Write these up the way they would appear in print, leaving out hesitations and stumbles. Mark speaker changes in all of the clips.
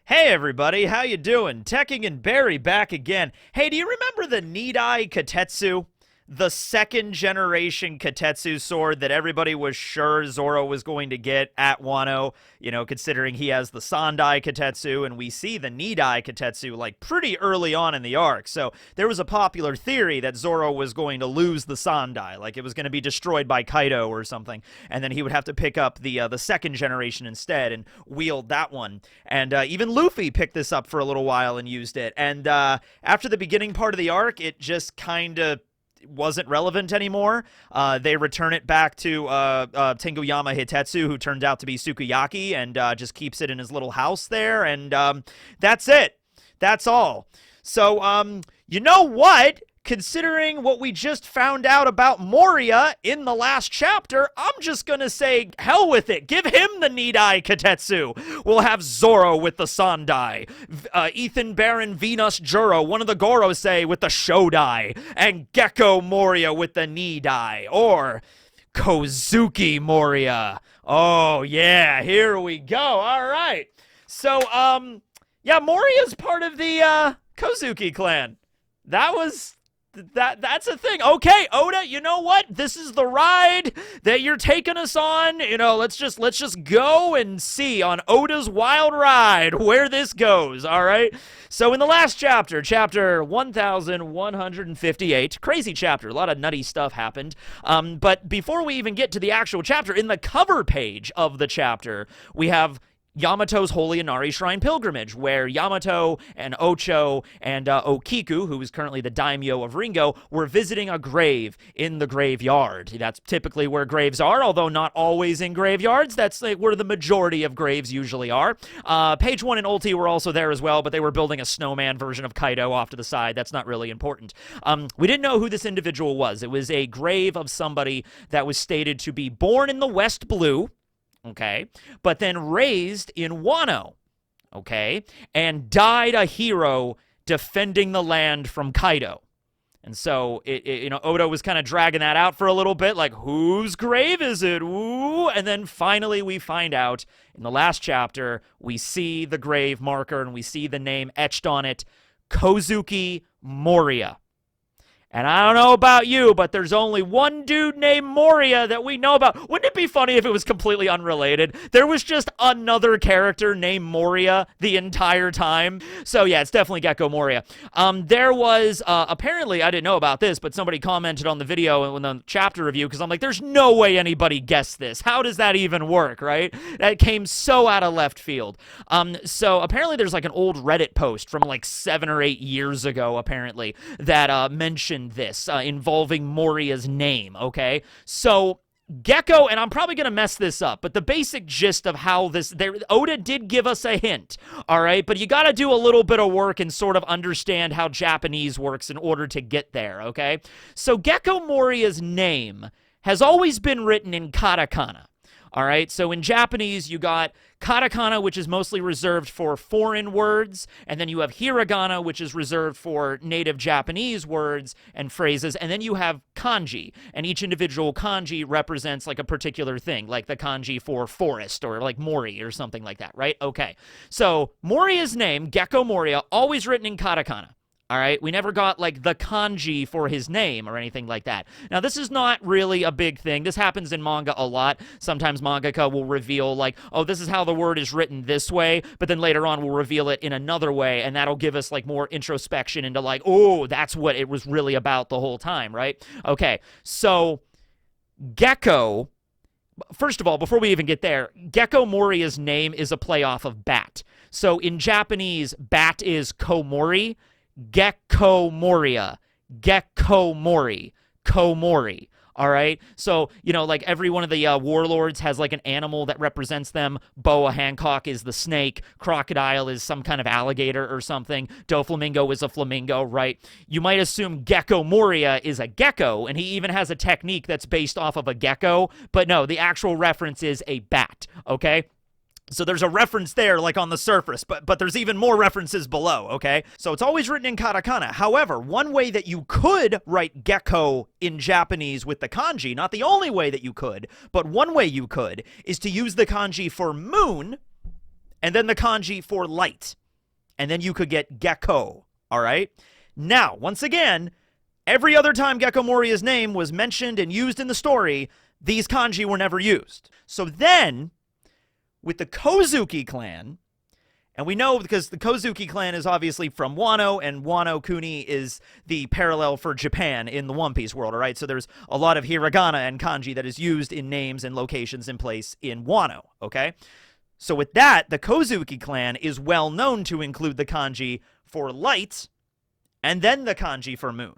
Speaker 1: Hey everybody, how you doing? Tekking and Barry back again. Hey, do you remember the Nidai Katetsu? The second generation Katetsu sword that everybody was sure Zoro was going to get at Wano, considering he has the Sandai Katetsu, and we see the Nidai Katetsu like pretty early on in the arc. So there was a popular theory that Zoro was going to lose the Sandai, like it was going to be destroyed by Kaido or something, and then he would have to pick up the second generation instead and wield that one. And even Luffy picked this up for a little while and used it. And after the beginning part of the arc, it just kind of wasn't relevant anymore. They return it back to Tenguyama Hitetsu, who turned out to be Sukiyaki, and just keeps it in his little house there, and that's it. That's all. So, you know what? Considering what we just found out about Moria in the last chapter, I'm just gonna say, hell with it. Give him the Nidai Katetsu. We'll have Zoro with the Sandai, Ethan Baron Venus Juro, one of the Gorosei, with the Shodai, and Gecko Moria with the Nidai, or Kozuki Moria. Oh, yeah, here we go. All right. So, yeah, Moria's part of the Kozuki clan. That's a thing. Okay, Oda, you know what? This is the ride that you're taking us on. Let's just go and see on Oda's wild ride where this goes, all right? So in the last chapter, chapter 1158, crazy chapter, a lot of nutty stuff happened. But before we even get to the actual chapter, in the cover page of the chapter, we have Yamato's Holy Inari Shrine Pilgrimage, where Yamato and Ocho and Okiku, who is currently the daimyo of Ringo, were visiting a grave in the graveyard. That's typically where graves are, although not always in graveyards. That's like where the majority of graves usually are. Page 1 and Ulti were also there as well, but they were building a snowman version of Kaido off to the side. That's not really important. We didn't know who this individual was. It was a grave of somebody that was stated to be born in the West Blue, okay, but then raised in Wano, okay, and died a hero defending the land from Kaido. And so, Oda was kind of dragging that out for a little bit, like, whose grave is it? Ooh. And then finally we find out, in the last chapter, we see the grave marker and we see the name etched on it, Kozuki Moria. And I don't know about you, but there's only one dude named Moria that we know about. Wouldn't it be funny if it was completely unrelated? There was just another character named Moria the entire time. So yeah, it's definitely Gecko Moria. There was, apparently, I didn't know about this, but somebody commented on the video in the chapter review, because I'm like, there's no way anybody guessed this. How does that even work, right? That came so out of left field. So apparently there's like an old Reddit post from like 7 or 8 years ago, apparently, that mentioned this involving Moria's name, okay? So Gecko, and I'm probably going to mess this up, but the basic gist of how Oda did give us a hint, all right? But you got to do a little bit of work and sort of understand how Japanese works in order to get there, okay? So Gecko Moria's name has always been written in katakana. All right, so in Japanese, you got katakana, which is mostly reserved for foreign words, and then you have hiragana, which is reserved for native Japanese words and phrases, and then you have kanji, and each individual kanji represents like a particular thing, like the kanji for forest or like mori or something like that, right? Okay, so Moria's name, Gecko Moria, always written in katakana. All right, we never got, like, the kanji for his name or anything like that. Now, this is not really a big thing. This happens in manga a lot. Sometimes mangaka will reveal, like, oh, this is how the word is written this way, but then later on we'll reveal it in another way, and that'll give us, like, more introspection into, like, oh, that's what it was really about the whole time, right? Okay, so Gecko, first of all, before we even get there, Gecko Moria's name is a play off of bat. So in Japanese, bat is komori, Gecko Moria, Gecko Mori, Komori. All right, so like every one of the warlords has like an animal that represents them. Boa Hancock is the snake. Crocodile is some kind of alligator or something. Doflamingo is a flamingo, right? You might assume Gecko Moria is a gecko, and he even has a technique that's based off of a gecko. But no, the actual reference is a bat. Okay. So there's a reference there, like on the surface, but there's even more references below, okay? So it's always written in katakana. However, one way that you could write gecko in Japanese with the kanji, not the only way that you could, but one way you could, is to use the kanji for moon and then the kanji for light. And then you could get Gecko, all right? Now, once again, every other time Gecko Moria's name was mentioned and used in the story, these kanji were never used. So then, with the Kozuki clan, and we know because the Kozuki clan is obviously from Wano, and Wano Kuni is the parallel for Japan in the One Piece world, all right? So there's a lot of hiragana and kanji that is used in names and locations in place in Wano, okay? So with that, the Kozuki clan is well known to include the kanji for light and then the kanji for moon,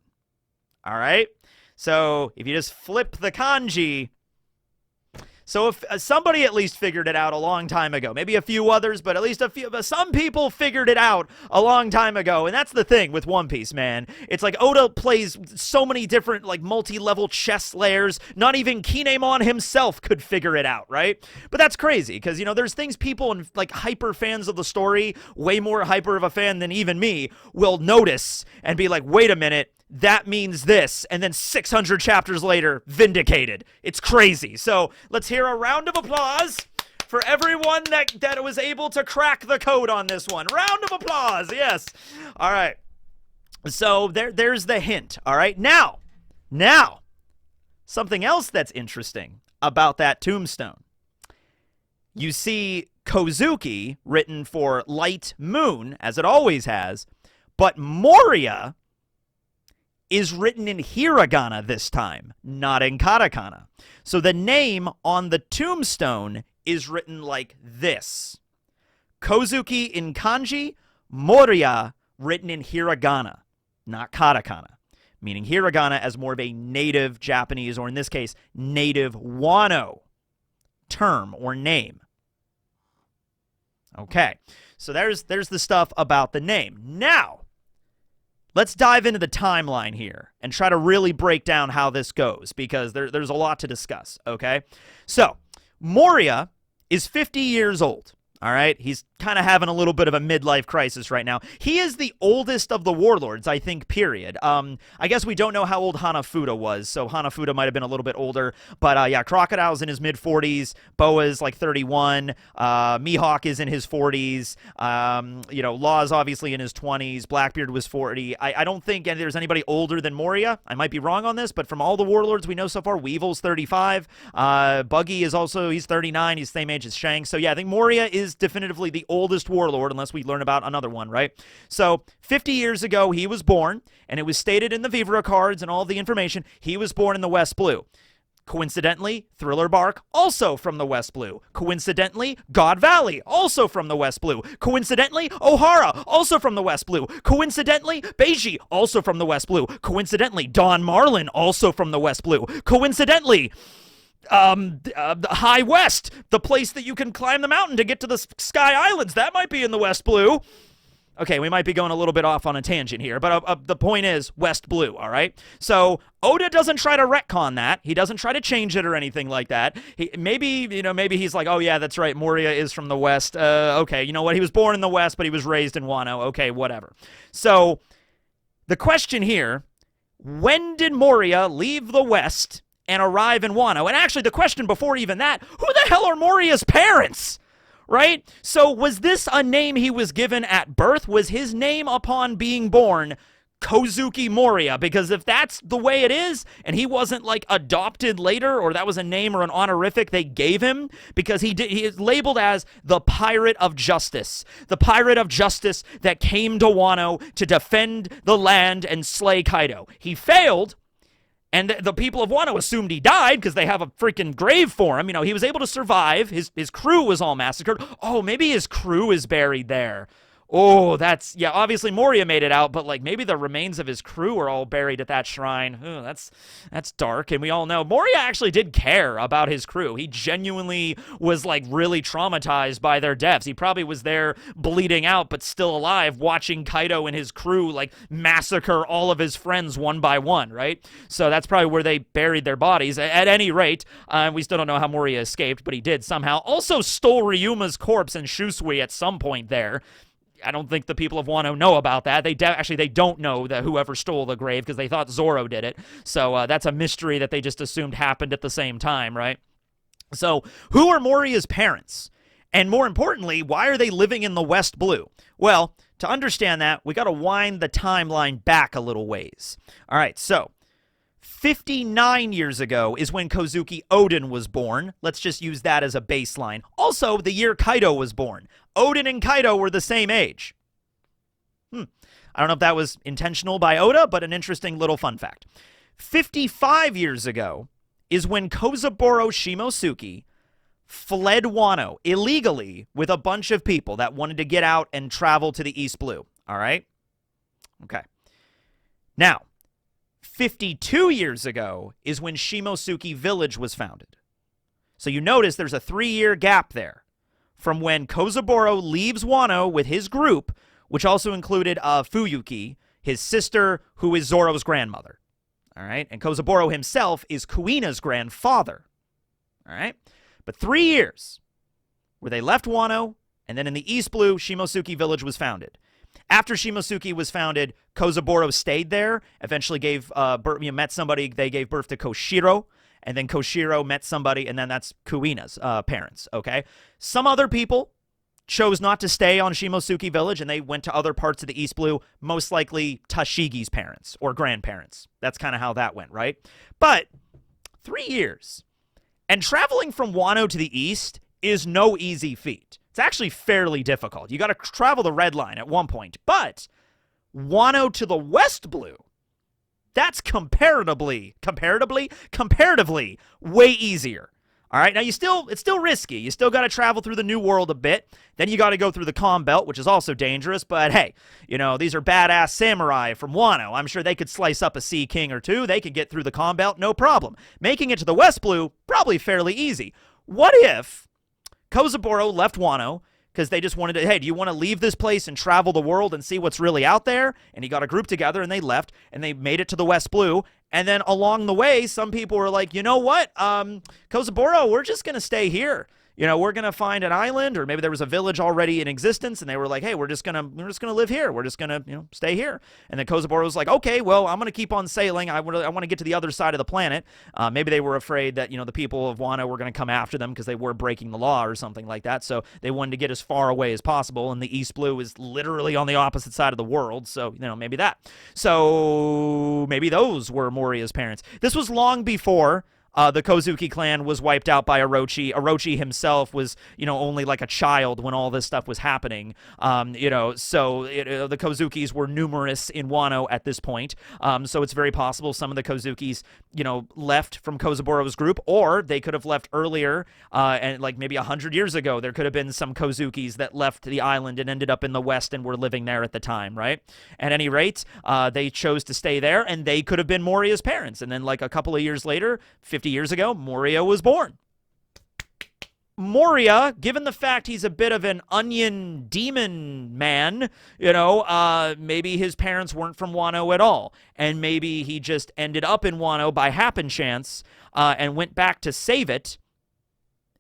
Speaker 1: all right? So if you just flip the kanji... So if somebody at least figured it out a long time ago, maybe a few others, but at least some people figured it out a long time ago. And that's the thing with One Piece, man. It's like Oda plays so many different, like, multi-level chess layers. Not even Kinemon himself could figure it out, right? But that's crazy because, you know, there's things people and, like, hyper fans of the story, way more hyper of a fan than even me, will notice and be like, wait a minute. That means this, and then 600 chapters later, vindicated. It's crazy. So let's hear a round of applause for everyone that was able to crack the code on this one. Round of applause, yes. All right. So there's the hint, all right? Now, something else that's interesting about that tombstone. You see Kozuki written for light moon, as it always has, but Moria is written in hiragana this time, not in katakana. So the name on the tombstone is written like this. Kozuki in kanji, Moria written in hiragana, not katakana. Meaning hiragana as more of a native Japanese, or in this case, native Wano term or name. Okay, so there's the stuff about the name. Now, let's dive into the timeline here and try to really break down how this goes because there's a lot to discuss, okay? So, Moria is 50 years old, all right? He's kind of having a little bit of a midlife crisis right now. He is the oldest of the warlords, I think, period. I guess we don't know how old Hanafuda was, so Hanafuda might have been a little bit older. But, yeah, Crocodile's in his mid-40s. Boa's, like, 31. Mihawk is in his 40s. You know, Law's obviously in his 20s. Blackbeard was 40. I don't think there's anybody older than Moria. I might be wrong on this, but from all the warlords we know so far, Weevil's 35. Buggy is also, he's 39. He's the same age as Shanks. So, yeah, I think Moria is definitively the oldest warlord, unless we learn about another one, right? So 50 years ago, he was born, and it was stated in the Vivre cards and all the information, he was born in the West Blue. Coincidentally, Thriller Bark, also from the West Blue. Coincidentally, God Valley, also from the West Blue. Coincidentally, O'Hara, also from the West Blue. Coincidentally, Beiji, also from the West Blue. Coincidentally, Don Marlin, also from the West Blue. Coincidentally, High West, the place that you can climb the mountain to get to the Sky Islands, that might be in the West Blue. Okay, we might be going a little bit off on a tangent here, but the point is West Blue, all right? So Oda doesn't try to retcon that. He doesn't try to change it or anything like that. Maybe he's like, oh yeah, that's right, Moria is from the West. Okay, you know what? He was born in the West, but he was raised in Wano. Okay, whatever. So the question here, when did Moria leave the West and arrive in Wano? And actually, the question before even that, who the hell are Moria's parents? Right? So was this a name he was given at birth? Was his name upon being born Kozuki Moria? Because if that's the way it is, and he wasn't like adopted later, or that was a name or an honorific they gave him, because he is labeled as the Pirate of Justice. The Pirate of Justice that came to Wano to defend the land and slay Kaido. He failed. And the people of Wano assumed he died because they have a freaking grave for him. You know, he was able to survive. His crew was all massacred. Oh, maybe his crew is buried there. Oh, that's, yeah, obviously Moria made it out, but like maybe the remains of his crew are all buried at that shrine. Oh, that's dark, and we all know Moria actually did care about his crew. He genuinely was like really traumatized by their deaths. He probably was there bleeding out, but still alive, watching Kaido and his crew like massacre all of his friends one by one, right? So that's probably where they buried their bodies. At any rate, we still don't know how Moria escaped, but he did somehow. Also stole Ryuma's corpse and Shusui at some point there. I don't think the people of Wano know about that. They don't know that whoever stole the grave because they thought Zoro did it. So that's a mystery that they just assumed happened at the same time, right? So who are Moria's parents? And more importantly, why are they living in the West Blue? Well, to understand that, we got to wind the timeline back a little ways. All right, so 59 years ago is when Kozuki Oden was born. Let's just use that as a baseline. Also, the year Kaido was born. Oden and Kaido were the same age. I don't know if that was intentional by Oda, but an interesting little fun fact. 55 years ago is when Kozaburo Shimosuke fled Wano illegally with a bunch of people that wanted to get out and travel to the East Blue. All right? Okay. Now, 52 years ago is when Shimosuke Village was founded. So you notice there's a 3-year gap there from when Kozaburo leaves Wano with his group, which also included Fuyuki, his sister, who is Zoro's grandmother. All right? And Kozaburo himself is Kuina's grandfather. All right? But 3 years where they left Wano, and then in the East Blue, Shimosuke Village was founded. After Shimosuke was founded, Kozaburo stayed there, eventually met somebody, they gave birth to Koshiro, and then Koshiro met somebody, and then that's Kuina's parents, okay? Some other people chose not to stay on Shimosuke Village, and they went to other parts of the East Blue, most likely Tashigi's parents or grandparents. That's kind of how that went, right? But 3 years. And traveling from Wano to the east is no easy feat. It's actually fairly difficult. You got to travel the red line at one point. But Wano to the West Blue, that's comparatively way easier. All right, now it's still risky. You still got to travel through the New World a bit. Then you got to go through the Calm Belt, which is also dangerous. But hey, these are badass samurai from Wano. I'm sure they could slice up a Sea King or two. They could get through the Calm Belt, no problem. Making it to the West Blue, probably fairly easy. What if Kozaburo left Wano because they just wanted to, hey, do you want to leave this place and travel the world and see what's really out there? And he got a group together, and they left, and they made it to the West Blue. And then along the way, some people were like, you know what, Kozaburo, we're just going to stay here. We're going to find an island, or maybe there was a village already in existence, and they were like, hey, we're just going to live here. We're just going to, stay here. And then Kozaburo was like, okay, well, I'm going to keep on sailing. I want to get to the other side of the planet. Maybe they were afraid that, the people of Wano were going to come after them because they were breaking the law or something like that. So they wanted to get as far away as possible, and the East Blue is literally on the opposite side of the world. So, maybe that. So maybe those were Moria's parents. This was long before the Kozuki clan was wiped out by Orochi. Orochi himself was, only like a child when all this stuff was happening. So the Kozukis were numerous in Wano at this point. So it's very possible some of the Kozukis, left from Kozaburo's group, or they could have left earlier, and like maybe 100 years ago, there could have been some Kozukis that left the island and ended up in the West and were living there at the time, right? At any rate, they chose to stay there, and they could have been Moria's parents. And then like a couple of years later, 50 years ago, Moria was born. Moria, given the fact he's a bit of an onion demon man, maybe his parents weren't from Wano at all. And maybe he just ended up in Wano by happen chance and went back to save it.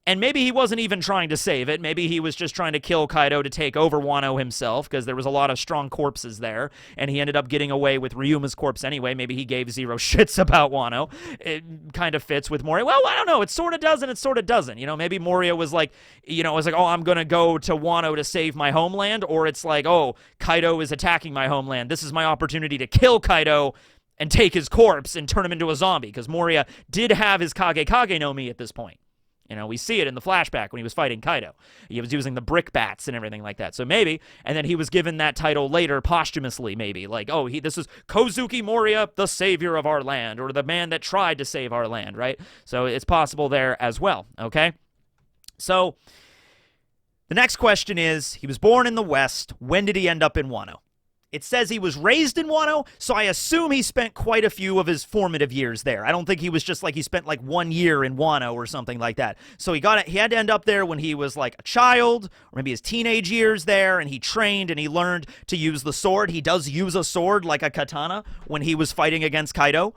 Speaker 1: And maybe he wasn't even trying to save it. Maybe he was just trying to kill Kaido to take over Wano himself, because there was a lot of strong corpses there, and he ended up getting away with Ryuma's corpse anyway. Maybe he gave zero shits about Wano. It kind of fits with Moria. Well, I don't know. It sort of does and it sort of doesn't. Maybe Moria was like, oh, I'm going to go to Wano to save my homeland, or it's like, oh, Kaido is attacking my homeland. This is my opportunity to kill Kaido and take his corpse and turn him into a zombie, because Moria did have his Kage no Mi at this point. We see it in the flashback when he was fighting Kaido. He was using the brick bats and everything like that. So maybe, and then he was given that title later posthumously, maybe. Like, oh, this is Kozuki Moria, the savior of our land, or the man that tried to save our land, right? So it's possible there as well, okay? So the next question is, he was born in the West. When did he end up in Wano? It says he was raised in Wano, so I assume he spent quite a few of his formative years there. I don't think he was just like he spent like 1 year in Wano or something like that. So he had to end up there when he was like a child, or maybe his teenage years there, and he trained and he learned to use the sword. He does use a sword like a katana when he was fighting against Kaido.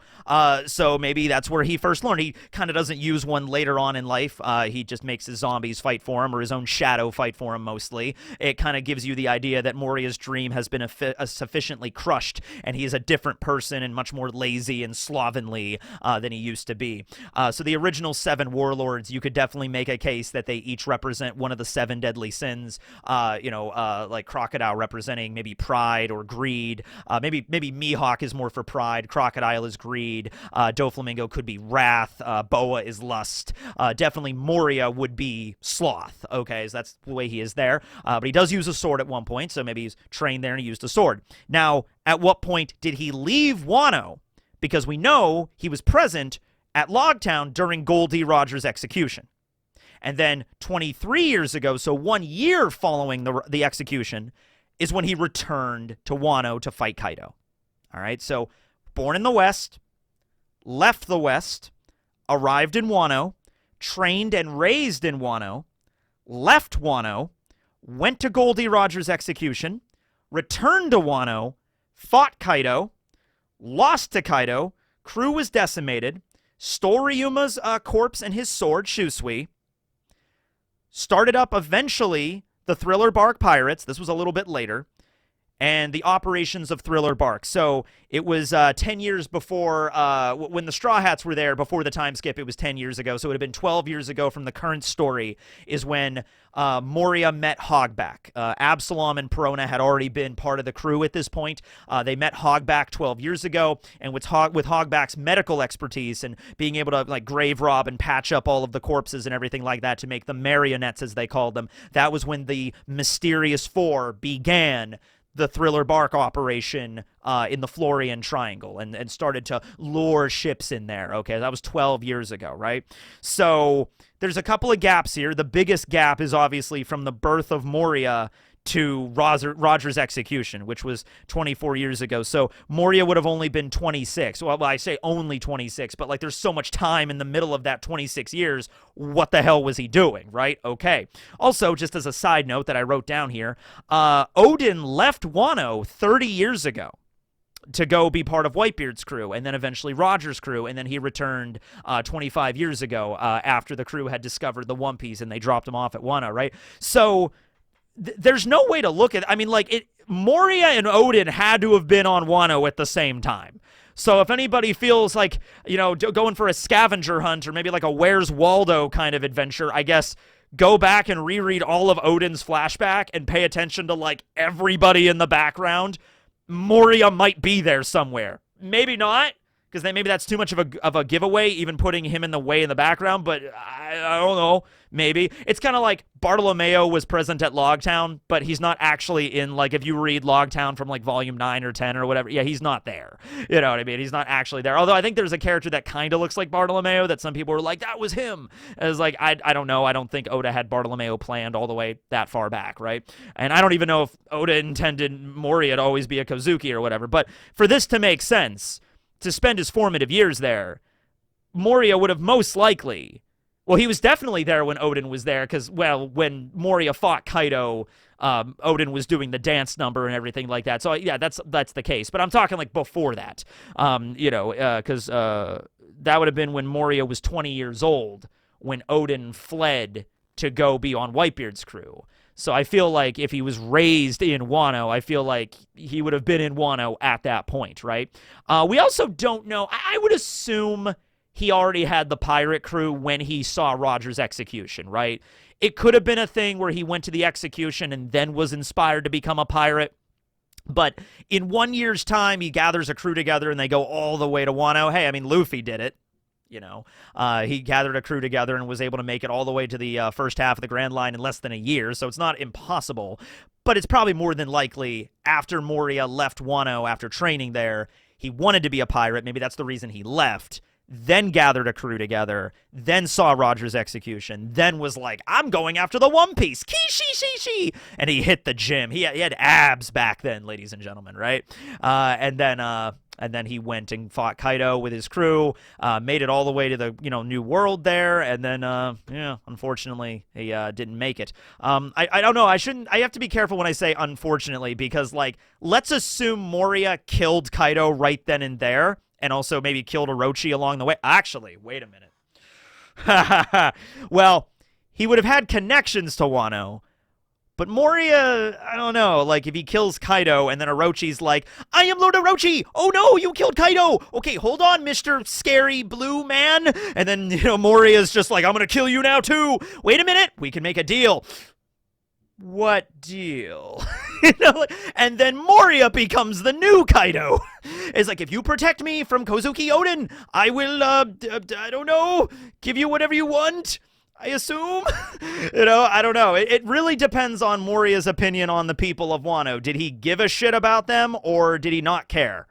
Speaker 1: So maybe that's where he first learned. He kind of doesn't use one later on in life. He just makes his zombies fight for him, or his own shadow fight for him mostly. It kind of gives you the idea that Moria's dream has been a has sufficiently crushed, and he is a different person and much more lazy and slovenly than he used to be. So the original 7 warlords, you could definitely make a case that they each represent one of the 7 deadly sins, like Crocodile representing maybe pride or greed. Maybe Mihawk is more for pride, Crocodile is greed, Doflamingo could be wrath, Boa is lust, definitely Moria would be sloth, okay, so that's the way he is there, but he does use a sword at one point, so maybe he's trained there and he used a sword. Now, at what point did he leave Wano? Because we know he was present at Logtown during Goldie Roger's execution. And then 23 years ago, so 1 year following the execution, is when he returned to Wano to fight Kaido. All right, so born in the West, left the West, arrived in Wano, trained and raised in Wano, left Wano, went to Goldie Roger's execution, returned to Wano, fought Kaido, lost to Kaido, crew was decimated, stole Ryuma's corpse and his sword, Shusui, started up eventually the Thriller Bark Pirates, this was a little bit later, and the operations of Thriller Bark. So it was 10 years before, when the Straw Hats were there, before the time skip, it was 10 years ago. So it would have been 12 years ago from the current story is when Moria met Hogback. Absalom and Perona had already been part of the crew at this point. They met Hogback 12 years ago, and with Hogback's medical expertise and being able to like grave rob and patch up all of the corpses and everything like that to make them marionettes, as they called them, that was when the Mysterious Four began the Thriller Bark operation in the Florian Triangle and started to lure ships in there. Okay, that was 12 years ago, right? So there's a couple of gaps here. The biggest gap is obviously from the birth of Moria to Roger's execution, which was 24 years ago. So Moria would have only been 26. Well, I say only 26, but like there's so much time in the middle of that 26 years. What the hell was he doing, right? Okay. Also, just as a side note that I wrote down here, Oden left Wano 30 years ago to go be part of Whitebeard's crew, and then eventually Roger's crew, and then he returned 25 years ago after the crew had discovered the One Piece, and they dropped him off at Wano, right? So there's no way to look at, I mean, like, Moria and Oden had to have been on Wano at the same time. So if anybody feels like, you know, going for a scavenger hunt or maybe like a Where's Waldo kind of adventure, I guess go back and reread all of Oden's flashback and pay attention to, like, everybody in the background. Moria might be there somewhere. Maybe not, because maybe that's too much of a giveaway, even putting him in the background, but I don't know, maybe. It's kind of like Bartolomeo was present at Logtown, but he's not actually in, like, if you read Logtown from, like, volume 9 or 10 or whatever, yeah, he's not there. You know what I mean? He's not actually there. Although I think there's a character that kind of looks like Bartolomeo that some people were like, that was him. As like, I don't know. I don't think Oda had Bartolomeo planned all the way that far back, right? And I don't even know if Oda intended Moria to always be a Kozuki or whatever. But for this to make sense, to spend his formative years there, Moria would have most likely, well, he was definitely there when Oden was there, because, well, when Moria fought Kaido, Oden was doing the dance number and everything like that. So, yeah, that's the case. But I'm talking, like, before that, because that would have been when Moria was 20 years old, when Oden fled to go be on Whitebeard's crew. So I feel like if he was raised in Wano, I feel like he would have been in Wano at that point, right? We also don't know. I would assume he already had the pirate crew when he saw Roger's execution, right? It could have been a thing where he went to the execution and then was inspired to become a pirate. But in 1 year's time, he gathers a crew together and they go all the way to Wano. Hey, I mean, Luffy did it. You know, he gathered a crew together and was able to make it all the way to the first half of the Grand Line in less than a year, so it's not impossible. But it's probably more than likely after Moria left Wano after training there, he wanted to be a pirate. Maybe that's the reason he left. Then gathered a crew together, then saw Roger's execution, then was like, I'm going after the One Piece, Kishi, and he hit the gym. He had abs back then, ladies and gentlemen, right? And then he went and fought Kaido with his crew, made it all the way to the New World there, and then unfortunately he didn't make it. I don't know. I have to be careful when I say unfortunately, because, like, let's assume Moria killed Kaido right then and there, and also maybe killed Orochi along the way. Actually, wait a minute. Well, he would have had connections to Wano, But Moria, I don't know, like, if he kills Kaido and then Orochi's like, I am Lord Orochi! Oh no, you killed Kaido! Okay, hold on, Mr. Scary Blue Man! And then, Moria's just like, I'm gonna kill you now too! Wait a minute, we can make a deal. What deal? And then Moria becomes the new Kaido. It's like, if you protect me from Kozuki Oden, I will, I don't know, give you whatever you want, I assume. I don't know. It really depends on Moria's opinion on the people of Wano. Did he give a shit about them, or did he not care?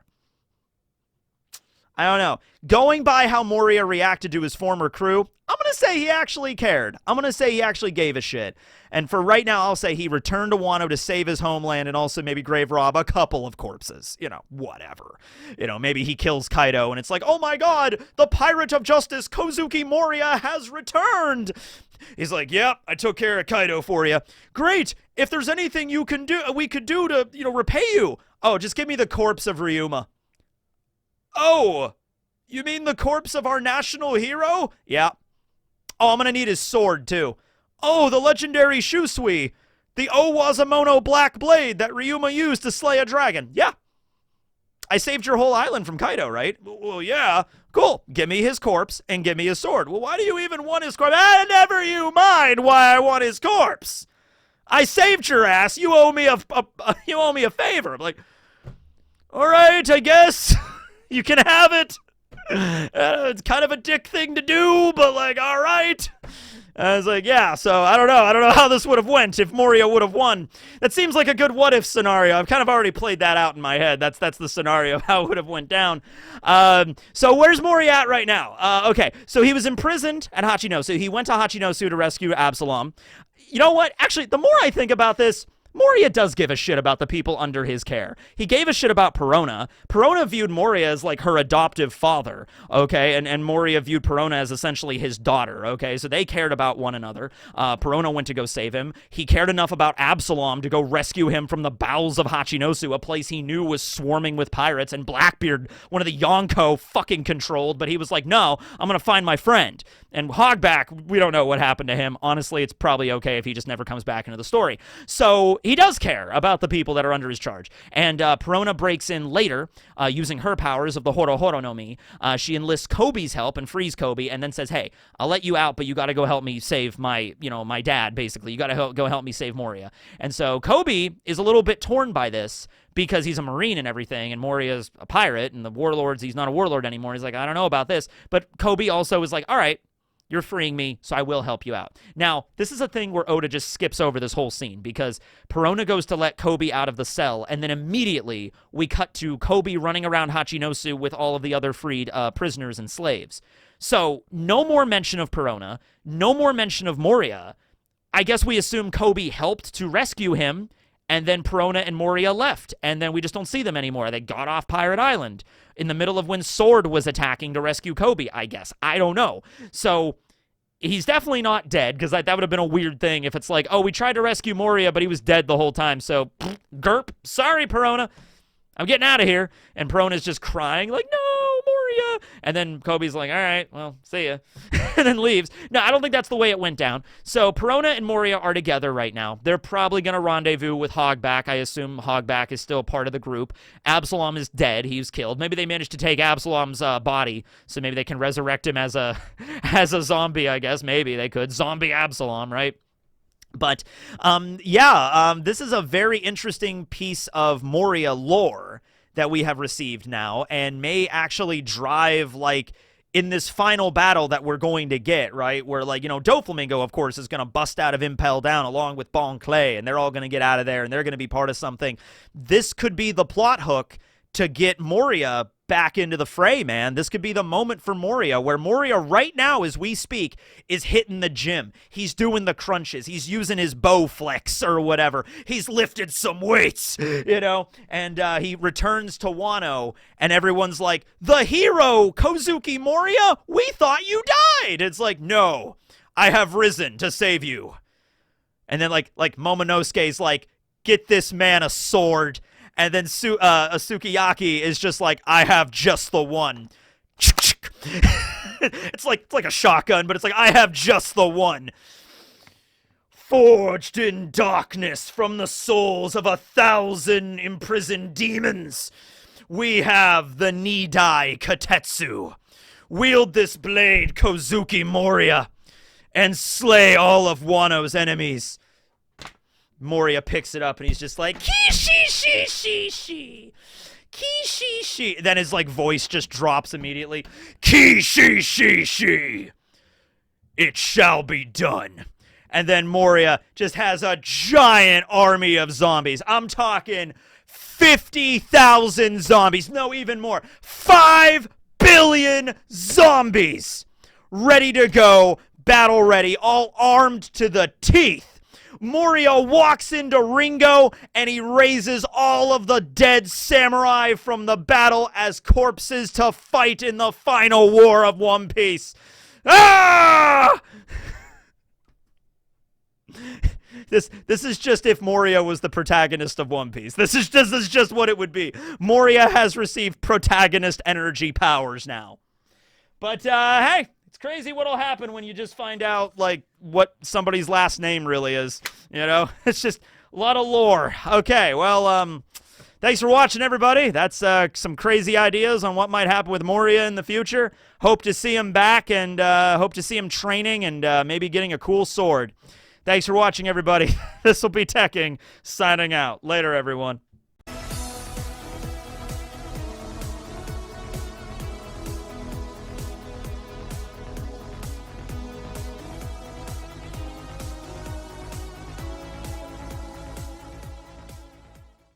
Speaker 1: I don't know. Going by how Moria reacted to his former crew, I'm going to say he actually cared. I'm going to say he actually gave a shit. And for right now, I'll say he returned to Wano to save his homeland and also maybe grave rob a couple of corpses. Whatever. Maybe he kills Kaido and it's like, oh my god, the pirate of justice, Kozuki Moria, has returned. He's like, yep, I took care of Kaido for you. Great. If there's anything we could do to, repay you. Oh, just give me the corpse of Ryuma. Oh, you mean the corpse of our national hero? Yeah. Oh, I'm going to need his sword, too. Oh, the legendary Shusui. The Owazamono Black Blade that Ryuma used to slay a dragon. Yeah. I saved your whole island from Kaido, right? Well, yeah. Cool. Give me his corpse and give me his sword. Well, why do you even want his corpse? Never you mind why I want his corpse. I saved your ass. You owe me a favor. I'm like, all right, I guess. You can have it. It's kind of a dick thing to do, but like, all right. I was like, yeah, so I don't know how this would have went if Moria would have won. That seems like a good what-if scenario. I've kind of already played that out in my head. That's the scenario of how it would have went down. So where's Moria at right now? Okay, so he was imprisoned at Hachinosu. He went to Hachinosu to rescue Absalom. You know what? Actually, the more I think about this, Moria does give a shit about the people under his care. He gave a shit about Perona. Perona viewed Moria as like her adoptive father, okay? And Moria viewed Perona as essentially his daughter, okay? So they cared about one another. Perona went to go save him. He cared enough about Absalom to go rescue him from the bowels of Hachinosu, a place he knew was swarming with pirates, and Blackbeard, one of the Yonko, fucking controlled, but he was like, no, I'm gonna find my friend. And Hogback, we don't know what happened to him. Honestly, it's probably okay if he just never comes back into the story. So he does care about the people that are under his charge. And Perona breaks in later, using her powers of the Horo Horo no Mi. She enlists Kobe's help and frees Kobe, and then says, hey, I'll let you out, but you gotta go help me save my dad, basically. You gotta go help me save Moria. And so Kobe is a little bit torn by this, because he's a Marine and everything, and Moria's a pirate, and the warlords, he's not a warlord anymore. He's like, I don't know about this. But Kobe also is like, all right, you're freeing me, so I will help you out. Now, this is a thing where Oda just skips over this whole scene, because Perona goes to let Kobe out of the cell, and then immediately we cut to Kobe running around Hachinosu with all of the other freed prisoners and slaves. So, no more mention of Perona, no more mention of Moria. I guess we assume Kobe helped to rescue him, and then Perona and Moria left, and then we just don't see them anymore. They got off Pirate Island in the middle of when Sword was attacking to rescue Kobe, I guess. I don't know. So he's definitely not dead, because that would have been a weird thing if it's like, oh, we tried to rescue Moria, but he was dead the whole time, so gerp, sorry, Perona. I'm getting out of here. And Perona's just crying, like, no, Moria. And then Kobe's like, all right, well, see ya. And then leaves. No, I don't think that's the way it went down. So Perona and Moria are together right now. They're probably going to rendezvous with Hogback. I assume Hogback is still part of the group. Absalom is dead. He was killed. Maybe they managed to take Absalom's body, so maybe they can resurrect him as a zombie, I guess. Maybe they could. Zombie Absalom, right? But, this is a very interesting piece of Moria lore that we have received now, and may actually drive, like, in this final battle that we're going to get, right? Where, like, Doflamingo, of course, is going to bust out of Impel Down along with Bon Clay, and they're all going to get out of there, and they're going to be part of something. This could be the plot hook to get Moria back into the fray, man. This could be the moment for Moria, where Moria right now, as we speak, is hitting the gym. He's doing the crunches. He's using his bow flex or whatever. He's lifted some weights, and he returns to Wano, and everyone's like, the hero, Kozuki Moria, we thought you died. It's like, no, I have risen to save you. And then like Momonosuke's like, get this man a sword. And then Sukiyaki is just like, I have just the one. It's like a shotgun, but it's like, I have just the one. Forged in darkness from the souls of 1,000 imprisoned demons, we have the Nidai Katetsu. Wield this blade, Kozuki Moria, and slay all of Wano's enemies. Moria picks it up and he's just like, Kishishi. Kishishi. Then his like voice just drops immediately. Kishishi. It shall be done. And then Moria just has a giant army of zombies. I'm talking 50,000 zombies. No, even more. 5 billion zombies ready to go, battle ready, all armed to the teeth. Moria walks into Ringo and he raises all of the dead samurai from the battle as corpses to fight in the final war of One Piece. Ah! This is just if Moria was the protagonist of One Piece. This is just what it would be. Moria has received protagonist energy powers now. But hey, it's crazy what'll happen when you just find out like what somebody's last name really is. You know, it's just a lot of lore. Okay, well, thanks for watching, everybody. That's some crazy ideas on what might happen with Moria in the future. Hope to see him back and hope to see him training and maybe getting a cool sword. Thanks for watching, everybody. This will be Tekking, signing out. Later, everyone.